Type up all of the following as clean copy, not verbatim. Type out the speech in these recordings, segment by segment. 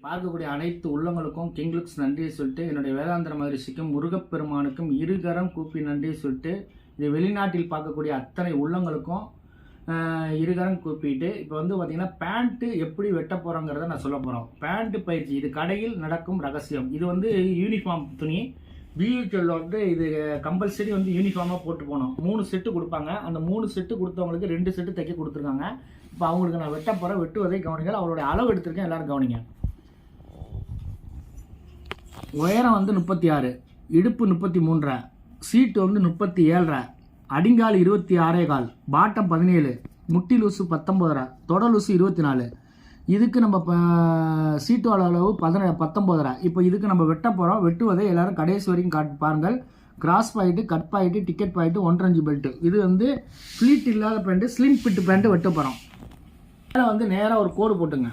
பார்க்கக்கூடிய அனைத்து உள்ளங்களுக்கும் கிங் லுக்ஸ் நன்றியை சொல்லிட்டு, என்னுடைய வேதாந்திர மகரிஷிக்கும் முருகப்பெருமானுக்கும் இருகரம் கூப்பி நன்றியை சொல்லிட்டு, இது வெளிநாட்டில் பார்க்கக்கூடிய அத்தனை உள்ளங்களுக்கும் இருகரம் கூப்பிட்டு, இப்போ வந்து பார்த்தீங்கன்னா பேண்ட்டு எப்படி வெட்ட போகிறோங்கிறத நான் சொல்ல போகிறோம். பேண்ட்டு பயிற்சி இது கடையில் நடக்கும் ரகசியம். இது வந்து யூனிஃபார்ம் துணி. பியூட்டியில் வந்து இது கம்பல்சரி வந்து யூனிஃபார்மாக போட்டு போகணும். 3 செட்டு கொடுப்பாங்க. அந்த 3 செட்டு கொடுத்தவங்களுக்கு 2 செட்டு தைக்க கொடுத்துருக்காங்க. இப்போ அவங்களுக்கு நான் வெட்ட போகிறேன். வெட்டுவதை கவனிங்க. அவருடைய அளவு எடுத்திருக்கேன், எல்லோரும் கவனிங்க. உயரம் வந்து 36, இடுப்பு 33, சீட்டு வந்து 37, அடிங்கால் 26.25, பாட்டம் 17, முட்டி லூசு 19, தொட லூசு 24. இதுக்கு நம்ம சீட்டோட அளவு 19. இப்போ இதுக்கு நம்ம வெட்ட போகிறோம். வெட்டுவதை எல்லாரும் கடைசி வரைக்கும் பாருங்கள். Cross point, cut point, ticket point, 1.5 inch belt. இது வந்து ஃப்ளீட் இல்லாத பேண்ட்டு, ஸ்லிம் ஃபிட் பேண்ட்டு வெட்ட போகிறோம். மேலே வந்து நேராக ஒரு கோடு போட்டுங்க.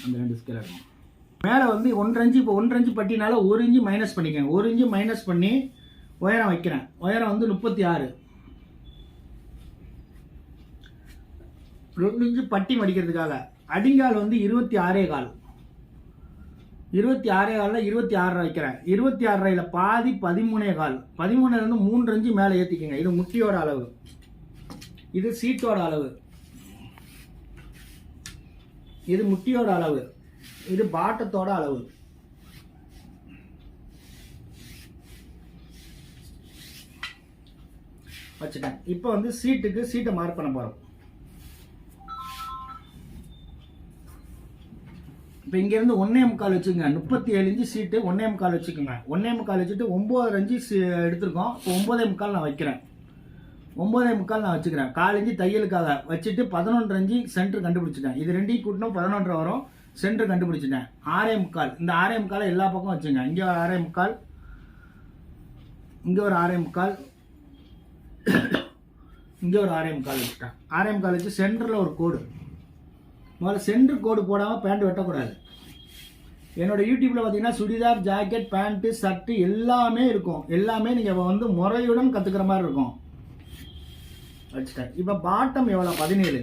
அந்த 2 ஸ்கேல் இருக்கும். மேலே வந்து 1.5 இன்ச். இப்போ 1.5 இன்ச் பட்டினால 1 இன்ச்சு மைனஸ் பண்ணிக்கங்க. 1 இன்ச்சு மைனஸ் பண்ணி உயரம் வைக்கிறேன். உயரம் வந்து 36. 2 இன்ச்சு பட்டி மடிக்கிறதுக்காக. அடிங்கால் வந்து 26.25. 26.25ல 26 வைக்கிறேன். 26.5ல பாதி 13.25. 13லேருந்து 3 இன்ச்சு மேலே ஏற்றிக்கங்க. இது முட்டியோட அளவு. இது சீட்டோட அளவு. இது முட்டியோட அளவு. இது பாட்டத்தோட அளவு. வச்சுட்டேன். இப்போ வந்து சீட்டை மார்க் பண்ண போறோம். இப்போ இங்கேருந்து 1.25 வச்சுக்கோங்க. 37 இன்ச்சு சீட்டு 1.25 வச்சுக்கோங்க. 1.25 வச்சுட்டு 9.5 இன்ச்சு எடுத்திருக்கோம். இப்போ 9.25 நான் வைக்கிறேன். 9.25 நான் வச்சுக்கிறேன். 1/4 இன்ச்சு தையலுக்காக வச்சுட்டு 11.5 இன்ச்சு சென்டர் கண்டுபிடிச்சிட்டேன். இது 2 கூட்டினா 11 வரும். சென்டர் கண்டுபிடிச்சிட்டேன். 6.25. இந்த 6.25 எல்லா பக்கம் வச்சுங்க. இங்கே ஒரு 6.25, இங்கே ஒரு 6.25, இங்கே ஒரு 6.25 வச்சுட்டேன். 6.25 வச்சு சென்டரில் ஒரு கோடு. முதல்ல சென்டர் கோடு போடாமல் பேண்ட் வெட்டக்கூடாது. என்னோட யூடியூப்ல பார்த்தீங்கன்னா சுடிதார், ஜாக்கெட், பேண்ட்டு, ஷர்ட்டு எல்லாமே இருக்கும். எல்லாமே நீங்கள் வந்து முறையுடன் கற்றுக்கிற மாதிரி இருக்கும். வச்சுட்டேன். இப்போ பாட்டம் எவ்வளோ? 17.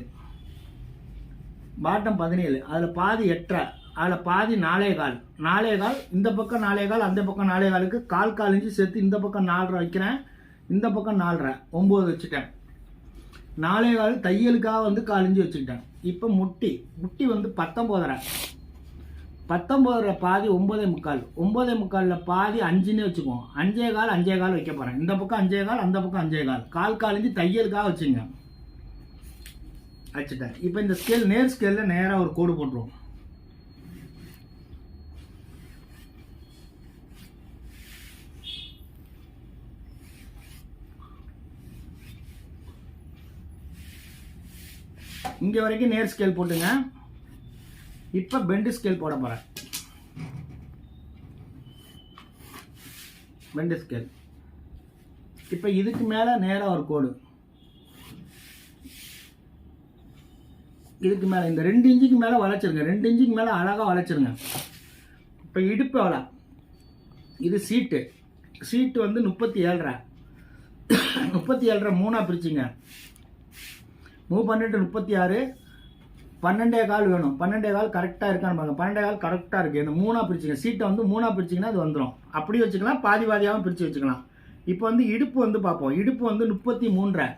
பாட்டம் 17. அதில் பாதி 8.5, அதில் பாதி 4.25. 4.25 இந்த பக்கம் 4.25, அந்த பக்கம் 4.25க்கு 1/4 இன்ச்சு சேர்த்து இந்த பக்கம் 4.5 வைக்கிறேன். இந்த பக்கம் 4.5, 9 வச்சுட்டேன். 4.25 தையலுக்காக வந்து 1/4 இன்ச்சு வச்சுக்கிட்டேன். இப்போ முட்டி வந்து 19. 19 பாதி 9.25. 9.25ல பாதி 5ன்னு வச்சுக்குவோம். 5.25 வைக்க போகிறேன். இந்த பக்கம் 5.25, அந்த பக்கம் 5.25. 1/4 இன்ச்சு தையலுக்காக வச்சுங்க. வச்சுட்டேன். இப்போ இந்த ஸ்கேல் நேர் ஸ்கேலில் நேராக ஒரு கோடு போட்டுருவோம். இங்கே வரைக்கும் நேர் ஸ்கேல் போட்டுங்க. இப்போ பெண்டு ஸ்கேல் போட போகிறேன். Bend scale. இப்போ இதுக்கு மேலே நேராக ஒரு கோடு. இதுக்கு மேலே இந்த 2 இன்ச்சுக்கு மேலே வளைச்சிருங்க. 2 இன்ச்சுக்கு மேலே அழகாக வளைச்சிருங்க. இப்போ இடுப்பு எவ்வளோ? இது சீட்டு வந்து 37. 37 3ஆக பிரிச்சுங்க. 12 36, 12.25 வேணும். 12.25 கரெக்டாக இருக்கான்னு பாருங்க. 12.25 கரெக்டாக இருக்குது. இந்த 3ஆக பிரிச்சுங்க. சீட்டை வந்து 3ஆக பிரிச்சிங்கன்னா அது வந்துடும். அப்படி வச்சுக்கலாம், பாதி பாதியாகவும் பிரித்து வச்சுக்கலாம். இப்போ வந்து இடுப்பு வந்து பார்ப்போம். இடுப்பு வந்து 33,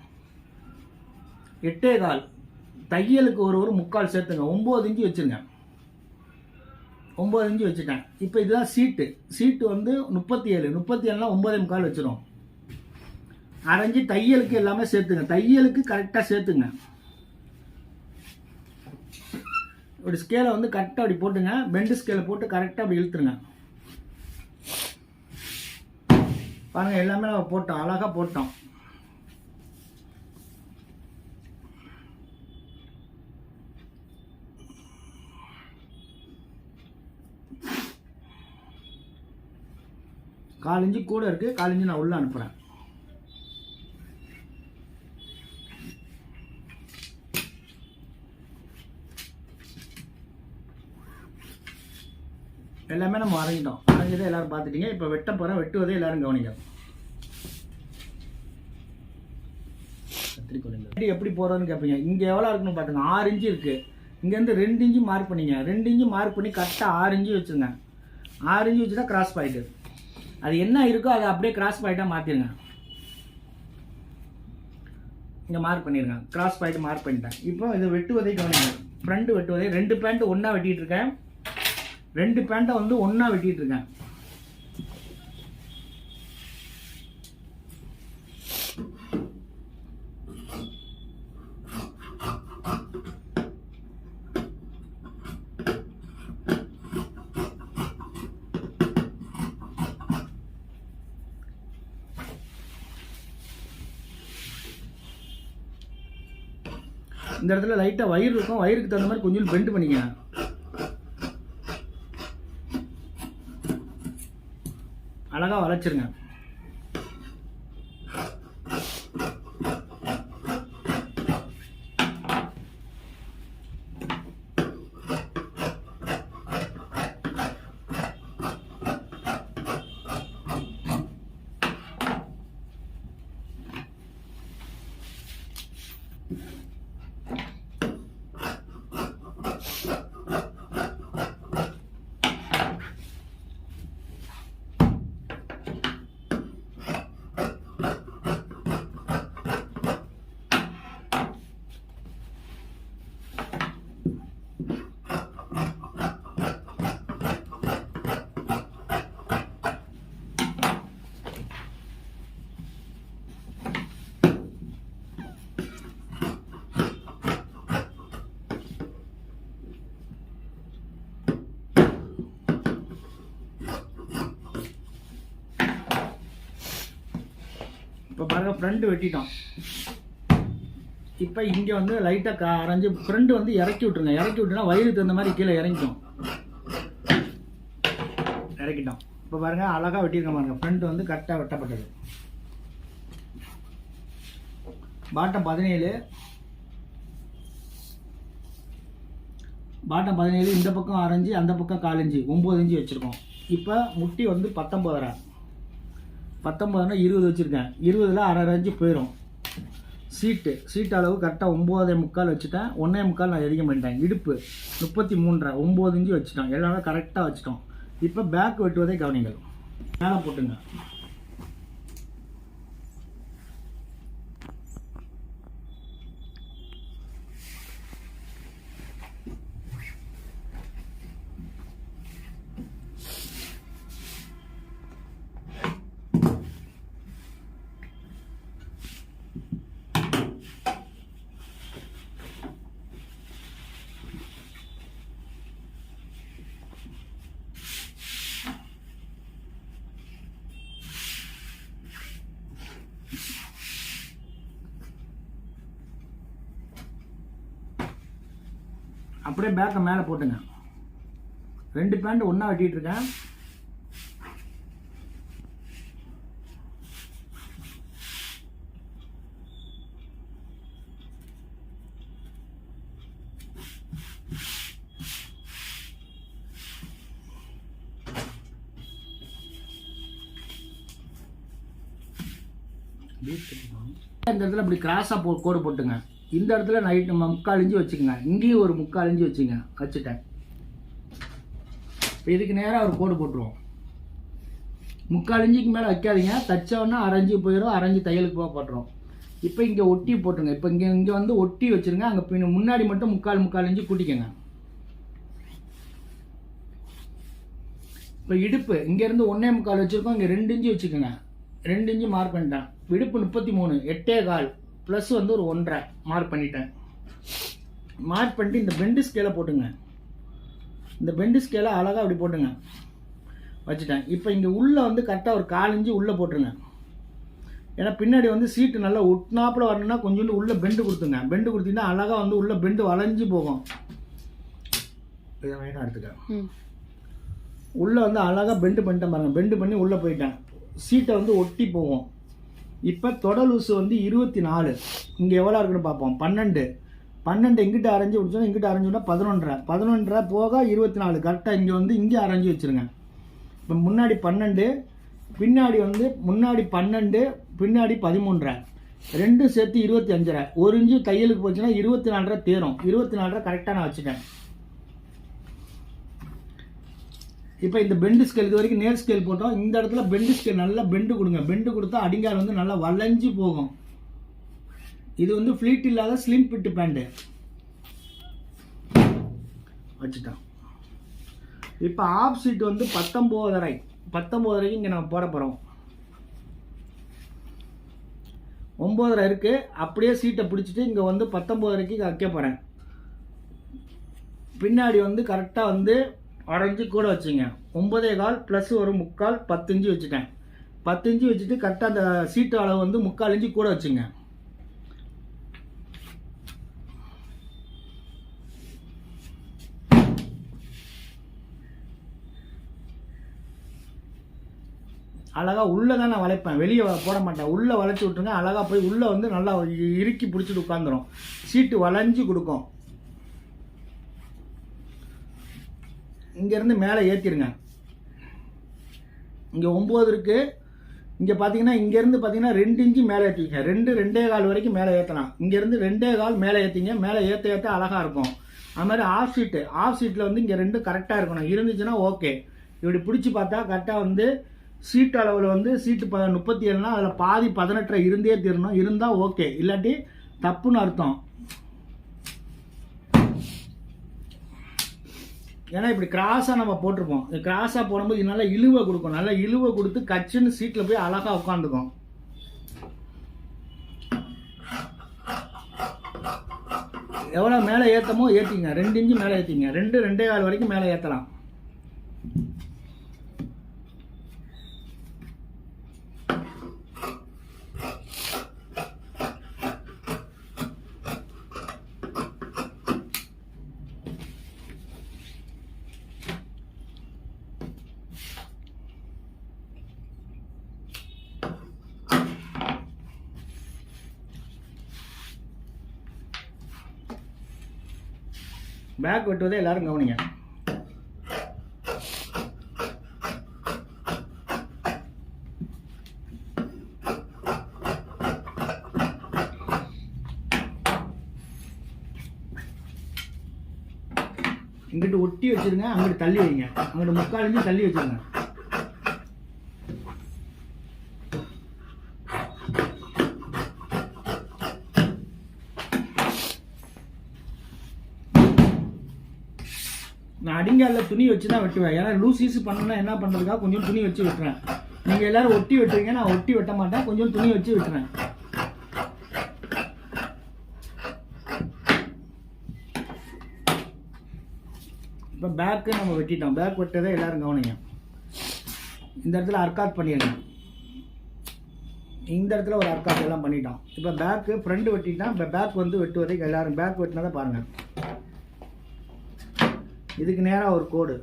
8.25. தையலுக்கு ஒரு 3/4 சேர்த்துங்க. 9 இன்ச்சு வச்சுருங்க. 9 இன்ச்சு வச்சுட்டேன். இப்போ இதுதான் சீட்டு வந்து 37. 37னா 9.25 வச்சிடும். அரைஞ்சி தையலுக்கு எல்லாமே சேர்த்துங்க. தையலுக்கு கரெக்டாக சேர்த்துங்க. ஒரு ஸ்கேலை வந்து கரெக்டாக அப்படி போட்டுங்க. பெண்டு ஸ்கேலை போட்டு கரெக்டாக அப்படி இழுத்துருங்க. பாருங்கள், எல்லாமே நம்ம போட்டோம். அழகாக போட்டோம். கால் இன்ச்சு கூட இருக்கு. 1/4 இன்ச்சு நான் உள்ள அனுப்புறேன். எல்லாமே நம்ம வரைஞ்சிட்டோம். வரைஞ்சதை எல்லாரும் பார்த்துட்டீங்க. இப்போ வெட்ட போகிறேன். வெட்டுவதை எல்லாரும் கவனிங்க. எப்படி போகிறதுன்னு கேட்பீங்க. இங்கே எவ்வளோ இருக்குன்னு பார்த்துங்க. 6 இன்ச்சு இருக்குது. இங்கேருந்து 2 இன்ச்சு மார்க் பண்ணிங்க. 2 இன்ச்சு மார்க் பண்ணி கரெக்டாக 6 இன்ச்சு வச்சுருங்க. 6 இன்ச்சு வச்சுட்டா கிராஸ் பாயிண்ட்டு. அது என்ன இருக்கோ அதை அப்படியே கிராஸ் பாயிண்ட்டாக மாற்றிடுங்க. இங்கே மார்க் பண்ணிடுங்க. கிராஸ் பாயிண்ட் மார்க் பண்ணிட்டேன். இப்போ இதை வெட்டுவதை கவனிங்க. ஃப்ரண்ட் வெட்டுவதை 2 பேண்ட்டு ஒன்றா வெட்டிகிட்டு இருக்கேன். 2 பேண்ட்டை வந்து ஒன்றா வெட்டிகிட்டு இருக்கேன். இந்த இடத்துல லைட்டாக வயிறு இருக்கும். வயிறுக்கு தகுந்த மாதிரி கொஞ்சம் பெண்ட் பண்ணிக்கங்க. அழகாக வளைச்சிருங்க. இப்போ பாருங்கள் ஃப்ரண்ட் வெட்டிட்டோம். இப்போ இங்கே வந்து லைட்டாக அரைஞ்சி ஃப்ரண்ட் வந்து இறக்கி விட்ருங்க. இறக்கி விட்டுனா வயிறுக்கு தகுந்த மாதிரி கீழே இறங்கிட்டோம். இறக்கிட்டோம். இப்போ பாருங்கள் அழகாக வெட்டியிருக்க பாருங்கள். ஃப்ரண்ட் வந்து கரெக்டாக வெட்டப்பட்டது. பாட்டம் 17, பாட்டம் 17, இந்த பக்கம் 6 இன்ச்சு, அந்த பக்கம் 4 இன்ச்சு, 9 இன்ச்சு வச்சுருக்கோம். இப்போ முட்டி வந்து 19, 19னா 20 வச்சுருக்கேன். 20ல் 1/2 இன்ச்சு போயிடும். சீட்டு அளவு கரெக்டாக 9.25 வச்சுட்டேன். 1.25 நான் அதிகம் பண்ணிட்டேன். இடுப்பு 33, 9 இன்ச்சு வச்சுட்டோம். எல்லாமே கரெக்டாக வச்சுட்டோம். இப்போ பேக் வெட்டுவதை கவனிங்கள். மேலே போட்டுங்க. அப்படியே பேக்கை மேலே போட்டுங்க. 2 பேண்ட் ஒன்றா வெட்டிகிட்டு இருக்கேன். இந்த இடத்துல இப்படி கிராஸாக கோடு போட்டுங்க. இந்த இடத்துல நைட்டு 3/4 இன்ச்சு வச்சுக்கோங்க. இங்கேயும் ஒரு 3/4 இன்ச்சு வச்சுங்க. வச்சுட்டேன். இப்போ இதுக்கு நேராக ஒரு கோடு போட்டுருவோம். 3/4 இன்ச்சுக்கு மேலே வைக்காதீங்க. தச்சோன்னா 1/2 இன்ச்சு போயிடும். 1/2 இன்ச்சு தையலுக்கு போட்டுரும். இப்போ இங்கே ஒட்டி போட்டுருங்க. இப்போ இங்கே வந்து ஒட்டி வச்சுருங்க. அங்கே முன்னாடி மட்டும் 3/4 இன்ச்சு கூட்டிக்கங்க. இப்போ இடுப்பு இங்கேருந்து 1.25 வச்சுருக்கோம். இங்கே 2 இன்ச்சு வச்சுக்கோங்க. 2 இன்ச்சு மார்க் பண்ணிட்டேன். இடுப்பு 33, 8.25 ப்ளஸ் வந்து ஒரு 1.5 மார்க் பண்ணிட்டேன். மார்க் பண்ணிட்டு இந்த பெண்டு ஸ்கேலை போட்டுங்க. இந்த பெண்டு ஸ்கேலை அழகாக அப்படி போட்டுங்க. வச்சுட்டேன். இப்போ இங்கே உள்ளே வந்து கரெக்டாக ஒரு 1/4 இன்ச்சு உள்ளே போட்டுருங்க. ஏன்னா பின்னாடி வந்து சீட்டு நல்லா ஒட்டினாப்பில் வரணும்னா கொஞ்சோண்டு உள்ளே பெண்டு கொடுத்துங்க. பெண்டு கொடுத்தீங்கன்னா அழகாக வந்து உள்ளே பெண்டு வளைஞ்சு போகும். இதை வேணா எடுத்துக்க. உள்ளே வந்து அழகாக பெண்டு பண்ணிட்டேன் பாருங்கள். பெண்டு பண்ணி உள்ளே போயிட்டேன். சீட்டை வந்து ஒட்டி போகும். இப்போ தொட லூஸு வந்து 24. இங்கே எவ்வளோ இருக்குன்னு பார்ப்போம். 12 இங்கிட்ட அரைஞ்சி விடுச்சோன்னா இங்கிட்ட அரைஞ்சி விட்டால் 11 போக 24. கரெக்டாக இங்கே வந்து இங்கே அரைஞ்சி வச்சுருங்க. இப்போ முன்னாடி 12, பின்னாடி வந்து முன்னாடி 12, பின்னாடி 13. ரெண்டும் சேர்த்து 25.5. 1 இன்ச்சு தையலுக்கு போச்சுன்னா 24.5 தேரும். 24.5 கரெக்டாக நான் வச்சுட்டேன். இப்போ இந்த பெண்டு ஸ்கேல் இது வரைக்கும் நேர் ஸ்கேல் போட்டோம். இந்த இடத்துல பெண்டு ஸ்கேல் நல்லா பெண்டு கொடுங்க. பெண்டு கொடுத்தா அடிங்கால் வந்து நல்லா வளைஞ்சு போகும். இது வந்து ஃப்ளீட் இல்லாத ஸ்லிம் ஃபிட் பேண்ட்டு வச்சுட்டோம். இப்போ ஆஃப் சீட் வந்து 19.5 இங்கே நம்ம போட போகிறோம். 9.5 இருக்குது. அப்படியே சீட்டை பிடிச்சிட்டு இங்கே வந்து 19.5க்கு வைக்க போகிறேன். பின்னாடி வந்து கரெக்டாக வந்து 1/2 இன்ச்சு கூட வச்சுங்க. 9.25 ப்ளஸ் ஒரு 3/4 10 இன்ச்சு வச்சுட்டேன். 10 இன்ச்சு வச்சுட்டு கரெக்டாக அந்த சீட்டு அளவு வந்து 3/4 இன்ச்சு கூட வச்சுங்க. அழகாக உள்ளே தான் நான் வளைப்பேன், வெளியே போட மாட்டேன். உள்ளே வளைச்சி விட்ருங்க. அழகாக போய் உள்ளே வந்து நல்லா இறுக்கி பிடிச்சிட்டு உட்காந்துரும். சீட்டு வளைஞ்சு கொடுக்கும். இங்கேருந்து மேலே ஏற்றிடுங்க. இங்கே 9 இருக்குது. இங்கே பார்த்தீங்கன்னா இங்கேருந்து பார்த்தீங்கன்னா 2 இன்ச்சு மேலே ஏற்றிங்க. 2.25 வரைக்கும் மேலே ஏற்றலாம். இங்கேருந்து 2.25 மேலே ஏற்றிங்க. மேலே ஏற்ற அழகாக இருக்கும். அது மாதிரி ஆஃப் சீட்டில் வந்து இங்கே 2 கரெக்டாக இருக்கணும். இருந்துச்சுன்னா ஓகே. இப்படி பிடிச்சி பார்த்தா கரெக்டாக வந்து சீட்டு அளவில் வந்து சீட்டு 37னா அதில் பாதி 18 இருந்தே தீரணும். இருந்தால் ஓகே, இல்லாட்டி தப்புன்னு அர்த்தம். ஏன்னா இப்படி கிராஸாக நம்ம போட்டிருப்போம். கிராஸாக போடும்போது நல்லா இழுவை கொடுக்கும். நல்லா இழுவை கொடுத்து கச்சுன்னு சீட்டில் போய் அழகாக உட்காந்துக்கும். எவ்வளோ மேலே ஏற்றமோ ஏற்றிங்க. 2 இன்ச்சு மேலே ஏற்றிங்க. 2.25 வரைக்கும் மேலே ஏற்றலாம். பேக் வெட்டுவதை எல்லாரும் கவனிங்க. இங்கிட்டு ஒட்டி வச்சிருங்க, அங்கிட்டு தள்ளி வைங்க. அங்கிட்டு 3/4 இன்ச்சு தள்ளி வச்சிருங்க. நான் அடிங்காலில் துணி வச்சு தான் வெட்டுவேன். ஏன்னா லூஸ் ஈஸு பண்ணணும்னா என்ன பண்ணுறதுக்காக கொஞ்சம் துணி வச்சு வெட்டுறேன். நீங்கள் எல்லோரும் ஒட்டி வெட்டுறீங்க, நான் ஒட்டி வெட்ட மாட்டேன். கொஞ்சம் துணி வச்சு வெட்டுறேன். இப்போ பேக்கு நம்ம வெட்டிட்டோம். பேக் வெட்டதை எல்லோரும் கவனிங்க. இந்த இடத்துல அர்க்காத் பண்ணிடுங்க. இந்த இடத்துல ஒரு அர்க்காத் எல்லாம் பண்ணிட்டோம். இப்போ பேக்கு ஃப்ரண்ட் வெட்டிட்டோம். இப்போ பேக் வந்து வெட்டுவதை எல்லோரும் பேக் வெட்டினதை பாருங்கள். இதுக்கு நேராக ஒரு கோடு,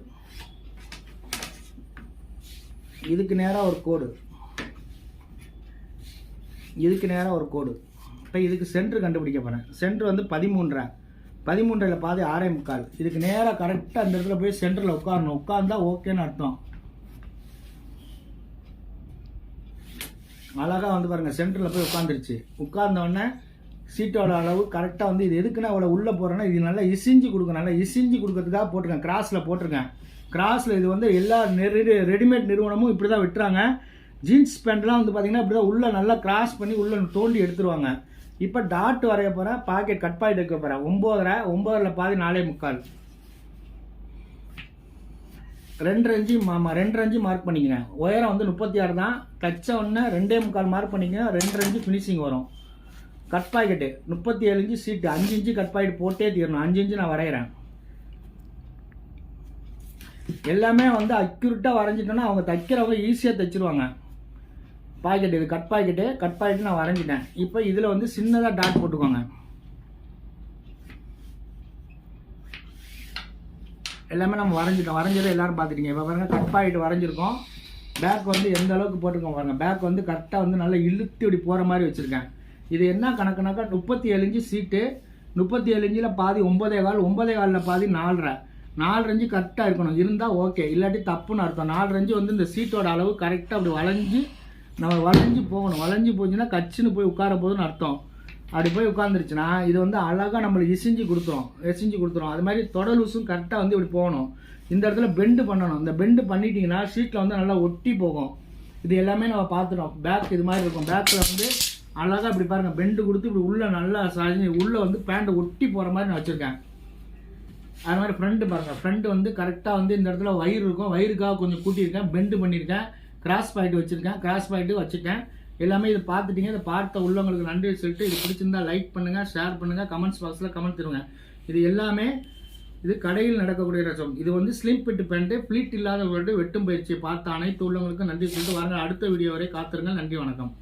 இதுக்கு நேராக ஒரு கோடு, இதுக்கு நேராக ஒரு கோடு. இப்போ இதுக்கு சென்ட்ரு கண்டுபிடிக்க போகிறேன். சென்ட்ரு வந்து 13.5 பாதி 6.25. இதுக்கு நேராக கரெக்டாக அந்த இடத்துல போய் சென்டரில் உட்காரணும். உட்கார்ந்தா ஓகேன்னு அர்த்தம். அழகாக வந்து பாருங்கள், சென்டரில் போய் உட்காந்துருச்சு. உட்கார்ந்தோடனே சீட்டோட அளவு கரெக்டாக வந்து இது எதுக்குன்னா அவ்வளோ உள்ளே போகிறேன்னா இது நல்லா இசிஞ்சு கொடுக்கும். நல்லா இசிஞ்சு கொடுக்கறதுக்காக போட்டிருக்கேன். கிராஸில் போட்டிருக்கேன். கிராஸில் இது வந்து எல்லா ரெடிமேட் நிறுவனமும் இப்படி தான் விட்டுறாங்க. ஜீன்ஸ் பேண்ட்லாம் வந்து பார்த்தீங்கன்னா இப்படி தான் உள்ளே நல்லா கிராஸ் பண்ணி உள்ளே தோண்டி எடுத்துருவாங்க. இப்போ டாட் வரைய போகிறேன். பாக்கெட் கட் பாக்கெட் வைக்க போகிறேன். 9.5 பாதி 4.25. 2.5 இன்ச்சு 2.5 இன்ச்சு மார்க் பண்ணிக்கிறேன். உயரம் வந்து 36 தான். தச்ச உடனே 2.25 மார்க் பண்ணிக்கிறேன். 2.5 இன்ச்சு ஃபினிஷிங் வரும். கட் பாக்கெட்டு 37 இன்ச்சு சீட்டு. 5 இன்ச்சு கட் பாக்கெட் போட்டே தீரணும். 5 இன்ச்சு நான் வரைகிறேன். எல்லாமே வந்து அக்யூரேட்டாக வரைஞ்சிட்டோன்னா அவங்க தைக்கிறவங்க ஈஸியாக தைச்சிருவாங்க. பாக்கெட் இது கட் பாக்கெட்டு நான் வரைஞ்சிட்டேன். இப்போ இதில் வந்து சின்னதாக டாட் போட்டுக்கோங்க. எல்லாமே நம்ம வரைஞ்சதை எல்லாரும் பார்த்துட்டீங்க. இப்போ பாருங்கள், கட் பாக்கெட் வரைஞ்சிருக்கோம். பேக் வந்து எந்த அளவுக்கு போட்டுருக்கோம் பாருங்கள். பேக் வந்து கரெக்டாக வந்து நல்லா இழுத்து இப்படி போகிற மாதிரி வச்சுருக்கேன். இது என்ன கணக்குனாக்கா 37 இன்ச்சு சீட்டு. 37 இன்ச்சில் பாதி 9.25, 9.25 பாதி 4.5 இன்ச்சு கரெக்டாக இருக்கணும். இருந்தால் ஓகே, இல்லாட்டி தப்புன்னு அர்த்தம். 4 இன்ச்சு வந்து இந்த சீட்டோட அளவு கரெக்டாக அப்படி வளைஞ்சு நம்ம வளைஞ்சு போகணும். வளைஞ்சு போச்சுன்னா கச்சுன்னு போய் உட்கார போதுன்னு அர்த்தம். அப்படி போய் உட்காந்துருச்சுன்னா இது வந்து அழகாக நம்மளுக்கு இசிஞ்சு கொடுத்துரும். அது மாதிரி தொட லூஸும் கரெக்டாக வந்து இப்படி போகணும். இந்த இடத்துல பெண்டு பண்ணணும். இந்த பெண்டு பண்ணிட்டீங்கன்னா ஷீட்டில் வந்து நல்லா ஒட்டி போகும். இது எல்லாமே நம்ம பார்த்துட்டோம். பேக் இது மாதிரி இருக்கும். பேக்கில் வந்து அழகாக இப்படி பாருங்கள், பெண்டு கொடுத்து இப்படி உள்ளே நல்லா சாஞ்சி உள்ளே வந்து பேண்ட்டை ஒட்டி போகிற மாதிரி நான் வச்சுருக்கேன். அது மாதிரி ஃப்ரண்ட்டு பாருங்கள், ஃப்ரண்ட்டு வந்து கரெக்டாக வந்து இந்த இடத்துல வயிறு இருக்கும். வயிறுக்காக கொஞ்சம் கூட்டியிருக்கேன், பெண்டு பண்ணியிருக்கேன், கிராஸ் பாயிண்ட் வச்சுருக்கேன், கிராஸ் பாயிண்ட்டு வச்சுட்டேன். எல்லாமே இதை பார்த்துட்டீங்க. இதை பார்த்த உள்ளவங்களுக்கு நன்றி சொல்லிட்டு இது பிடிச்சிருந்தா லைக் பண்ணுங்கள், ஷேர் பண்ணுங்கள், கமெண்ட்ஸ் பாக்ஸில் கமெண்ட் தருங்க. இது எல்லாமே இது கடையில் நடக்கக்கூடிய ரசம். இது வந்து ஸ்லிம் ஃபிட் பேண்ட்டு, ஃப்ளீட் இல்லாத வெட்டும் பயிற்சியை பார்த்த அனைத்து உள்ளவங்களுக்கும் நன்றி சொல்லிட்டு வாங்க. அடுத்த வீடியோ வரை காத்திருங்க. நன்றி, வணக்கம்.